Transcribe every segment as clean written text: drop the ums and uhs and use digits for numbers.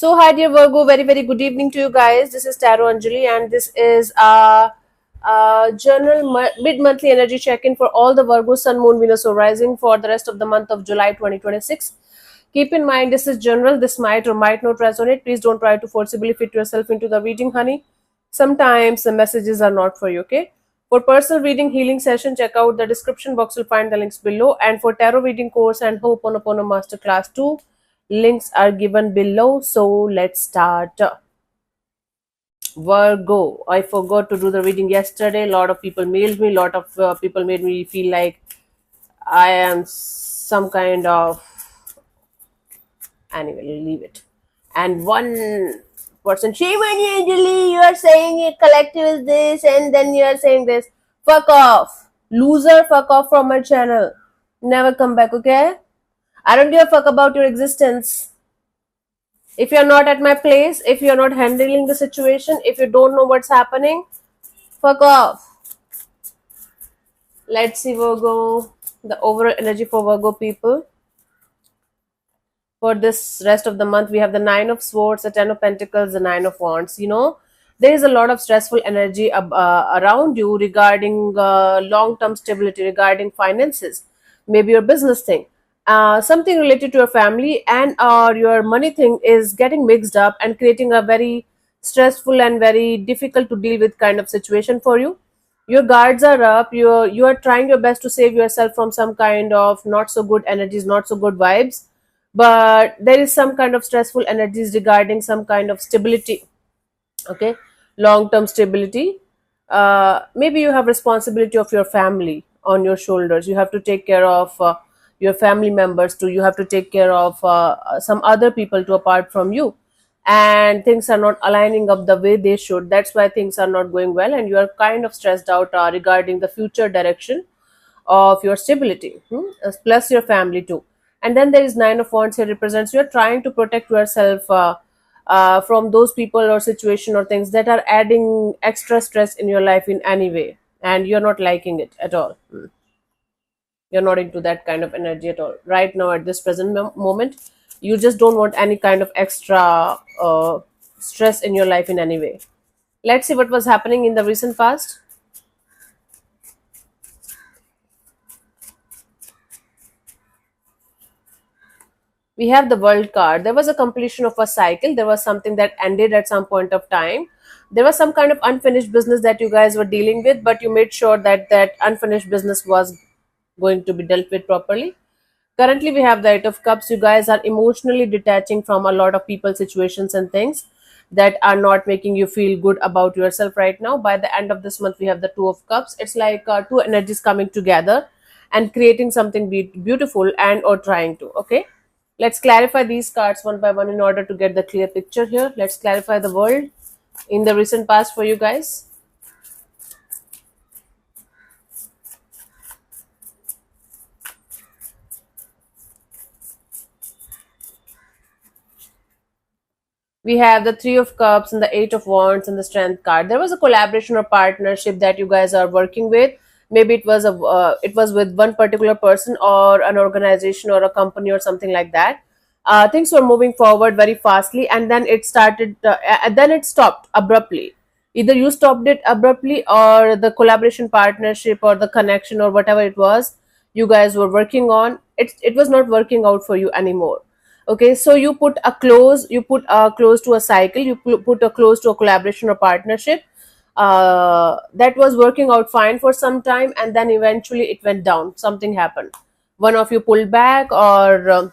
So, hi, dear Virgo, very good evening to you guys. This is Tarot Anjali, and this is a general mid monthly energy check in for all the Virgo, Sun, Moon, Venus, or Rising for the rest of the month of July 2026. Keep in mind, this is general, this might or might not resonate. Please don't try to forcibly fit yourself into the reading, honey. Sometimes the messages are not for you, okay? For personal reading healing session, check out the description box. You'll find the links below. And for tarot reading course and Ho'oponopono Masterclass 2, links are given below. So let's start. Virgo, I forgot to do the reading yesterday. A lot of people mailed me. A lot of people made me feel like I am some kind of. Anyway, leave it. And one person, Shivani Anjali, you are saying a collective is this, and then you are saying this. Fuck off. Loser, fuck off from my channel. Never come back, okay? I don't give a fuck about your existence. If you're not at my place, if you're not handling the situation, if you don't know what's happening, fuck off. Let's see, Virgo, the overall energy for Virgo people. For this rest of the month, we have the Nine of Swords, the Ten of Pentacles, the Nine of Wands. There is a lot of stressful energy around you regarding long-term stability, regarding finances, maybe your business thing. Something related to your family and your money thing is getting mixed up and creating a very stressful and very difficult to deal with kind of situation for you. Your guards are up. You are trying your best to save yourself from some kind of not so good energies, not so good vibes, but there is some kind of stressful energies regarding some kind of stability, okay, long term stability. Maybe you have responsibility of your family on your shoulders. You have to take care of your family members too. You have to take care of some other people too apart from you, and things are not aligning up the way they should. That's why things are not going well, and you are kind of stressed out regarding the future direction of your stability, plus your family too. And then there is Nine of Wands here represents you're trying to protect yourself from those people or situation or things that are adding extra stress in your life in any way, and you're not liking it at all. You're not into that kind of energy at all right now at this present moment. You just don't want any kind of extra stress in your life in any way. Let's see what was happening in the recent past. We have the World card. There was a completion of a cycle. There was something that ended at some point of time. There was some kind of unfinished business that you guys were dealing with, but you made sure that that unfinished business was going to be dealt with properly. Currently, we have the Eight of Cups. You guys are emotionally detaching from a lot of people, situations, and things that are not making you feel good about yourself right now. By the end of this month, we have the Two of Cups. It's like two energies coming together and creating something beautiful and or trying to. Okay, let's clarify these cards one by one in order to get the clear picture here. Let's clarify the world in the recent past for you guys. We have the Three of Cups and the Eight of Wands and the Strength card. There was a collaboration or partnership that you guys are working with. Maybe it was with one particular person or an organization or a company or something like that. Things were moving forward very fastly, and then it started. And then it stopped abruptly. Either you stopped it abruptly, or the collaboration, partnership, or the connection, or whatever it was you guys were working on. It was not working out for you anymore. Okay, so you put a close to a cycle, put a close to a collaboration or partnership that was working out fine for some time, and then eventually it went down. Something happened. One of you pulled back, or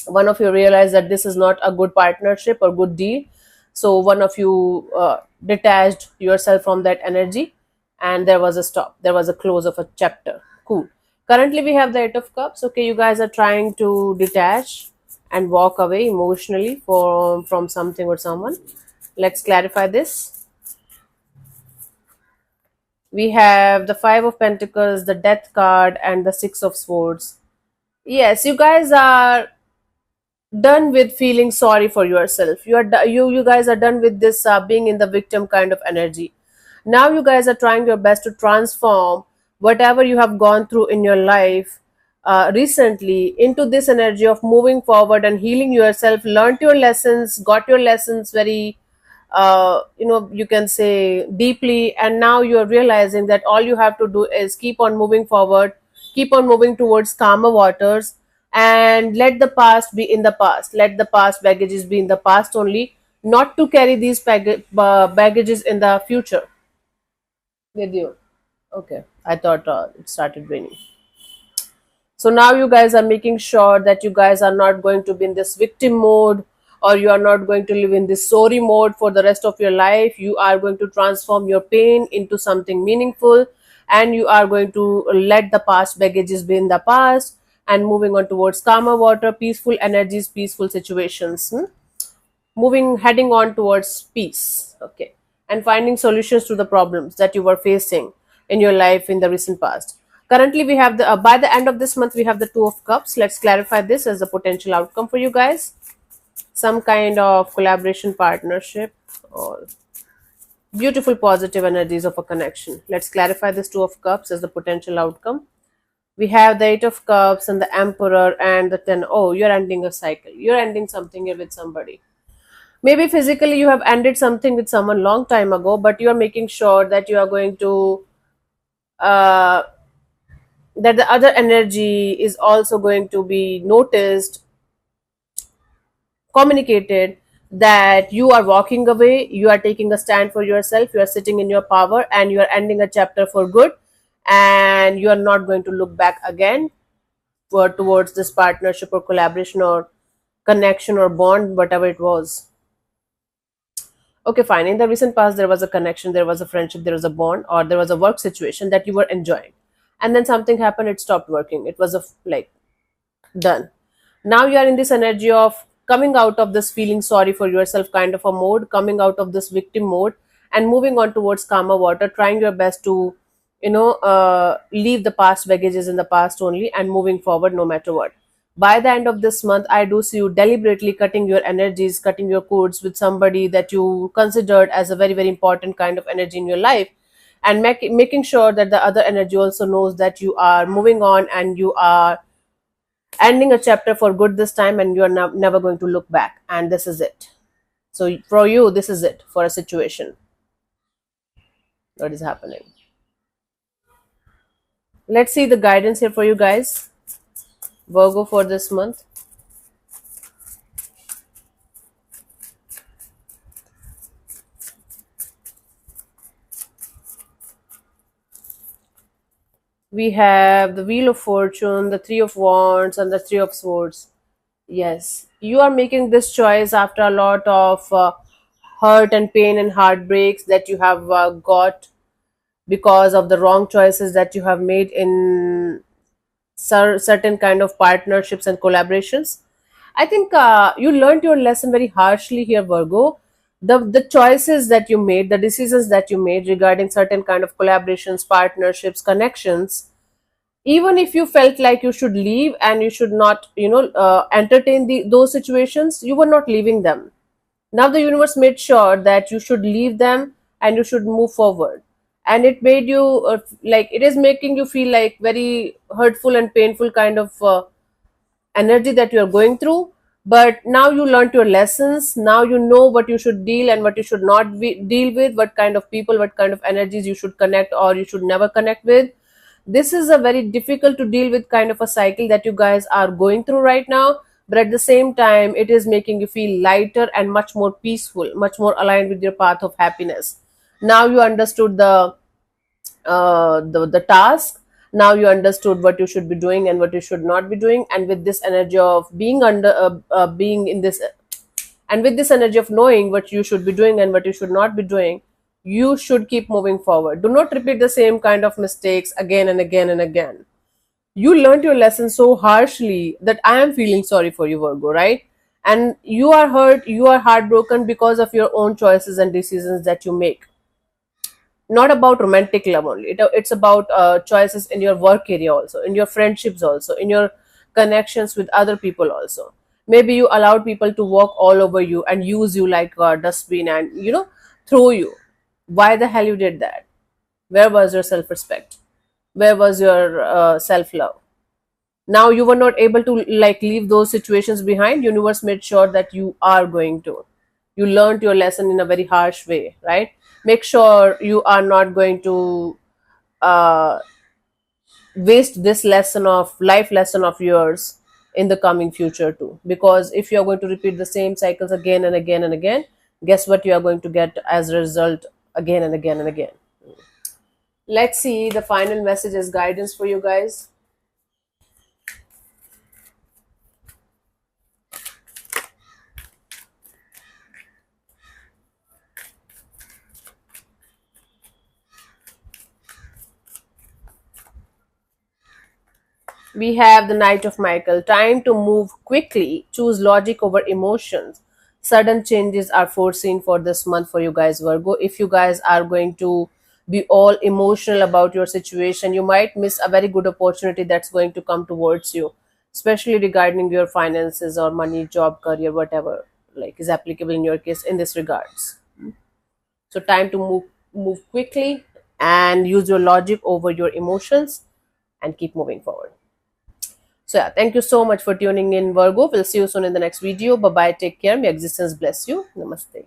one of you realized that this is not a good partnership or good deal. So one of you detached yourself from that energy, and there was a stop. There was a close of a chapter. Cool. Currently, we have the Eight of Cups. Okay, you guys are trying to detach and walk away emotionally from something or someone. Let's clarify this. We have the Five of Pentacles, the Death card, and the Six of Swords. Yes, you guys are done with feeling sorry for yourself. You guys are done with this being in the victim kind of energy. Now you guys are trying your best to transform whatever you have gone through in your life recently into this energy of moving forward and healing yourself, learned your lessons, got your lessons very, you can say deeply, and now you're realizing that all you have to do is keep on moving forward, keep on moving towards calmer waters, and let the past be in the past. Let the past baggages be in the past only, not to carry these baggages in the future with you. Okay, I thought it started raining. So now you guys are making sure that you guys are not going to be in this victim mode, or you are not going to live in this sorry mode for the rest of your life. You are going to transform your pain into something meaningful, and you are going to let the past baggages be in the past and moving on towards calmer water, peaceful energies, peaceful situations. Moving, heading on towards peace. Okay. And finding solutions to the problems that you were facing in your life in the recent past. Currently we have the by the end of this month we have the two of cups. Let's clarify this as a potential outcome for you guys. Some kind of collaboration, partnership, or beautiful positive energies of a connection. Let's clarify this two of cups as the potential outcome. We have the eight of cups and the emperor and the 10. Oh, you're ending a cycle, you're ending something here with somebody. Maybe physically you have ended something with someone long time ago, but you are making sure that you are going to uh, that the other energy is also going to be noticed, communicated, that you are walking away, you are taking a stand for yourself, you are sitting in your power, and you are ending a chapter for good, and you are not going to look back again for towards this partnership or collaboration or connection or bond, whatever it was. Okay, fine. In the recent past, there was a connection, there was a friendship, there was a bond, or there was a work situation that you were enjoying, and then something happened. It stopped working. It was like done. Now you are in this energy of coming out of this feeling sorry for yourself kind of a mode, coming out of this victim mode, and moving on towards calmer water, trying your best to, leave the past baggages in the past only and moving forward no matter what. By the end of this month, I do see you deliberately cutting your energies, cutting your cords with somebody that you considered as a very, very important kind of energy in your life, and making sure that the other energy also knows that you are moving on and you are ending a chapter for good this time, and you're never going to look back, and this is it. So for you, this is it for a situation. What is happening? Let's see the guidance here for you guys, Virgo, for this month. We have the Wheel of Fortune, the Three of Wands, and the Three of Swords. Yes, you are making this choice after a lot of hurt and pain and heartbreaks that you have got because of the wrong choices that you have made in certain kind of partnerships and collaborations. I think you learned your lesson very harshly here, Virgo. The choices that you made, the decisions that you made regarding certain kind of collaborations, partnerships, connections, even if you felt like you should leave and you should not, entertain those situations, you were not leaving them. Now the universe made sure that you should leave them and you should move forward, and it made you like it is making you feel like very hurtful and painful kind of energy that you are going through. But now you learned your lessons, now you know what you should deal and what you should not deal with, what kind of people, what kind of energies you should connect or you should never connect with. This is a very difficult to deal with kind of a cycle that you guys are going through right now, but at the same time it is making you feel lighter and much more peaceful, much more aligned with your path of happiness. Now you understood the task. Now you understood what you should be doing and what you should not be doing, and with this energy of being being in this, and with this energy of knowing what you should be doing and what you should not be doing, you should keep moving forward. Do not repeat the same kind of mistakes again and again and again. You learned your lesson so harshly that I am feeling sorry for you, Virgo, right? And you are hurt, you are heartbroken because of your own choices and decisions that you make. Not about romantic love only. It's about choices in your work area also, in your friendships also, in your connections with other people also. Maybe you allowed people to walk all over you and use you like a dustbin and throw you. Why the hell you did that? Where was your self-respect? Where was your self-love? Now you were not able to like leave those situations behind. Universe made sure that you are going to. You learned your lesson in a very harsh way, right? Make sure you are not going to uh, waste this lesson of life lesson of yours in the coming future too, because if you are going to repeat the same cycles again and again and again, guess what you are going to get as a result again and again and again. Let's see the final message as guidance for you guys. We have the Knight of Michael. Time to move quickly. Choose logic over emotions. Sudden changes are foreseen for this month for you guys, Virgo. If you guys are going to be all emotional about your situation, you might miss a very good opportunity that's going to come towards you, especially regarding your finances or money, job, career, whatever like is applicable in your case in this regards. So time to move quickly and use your logic over your emotions and keep moving forward. So yeah, thank you so much for tuning in, Virgo. We'll see you soon in the next video. Bye bye. Take care. May existence bless you. Namaste.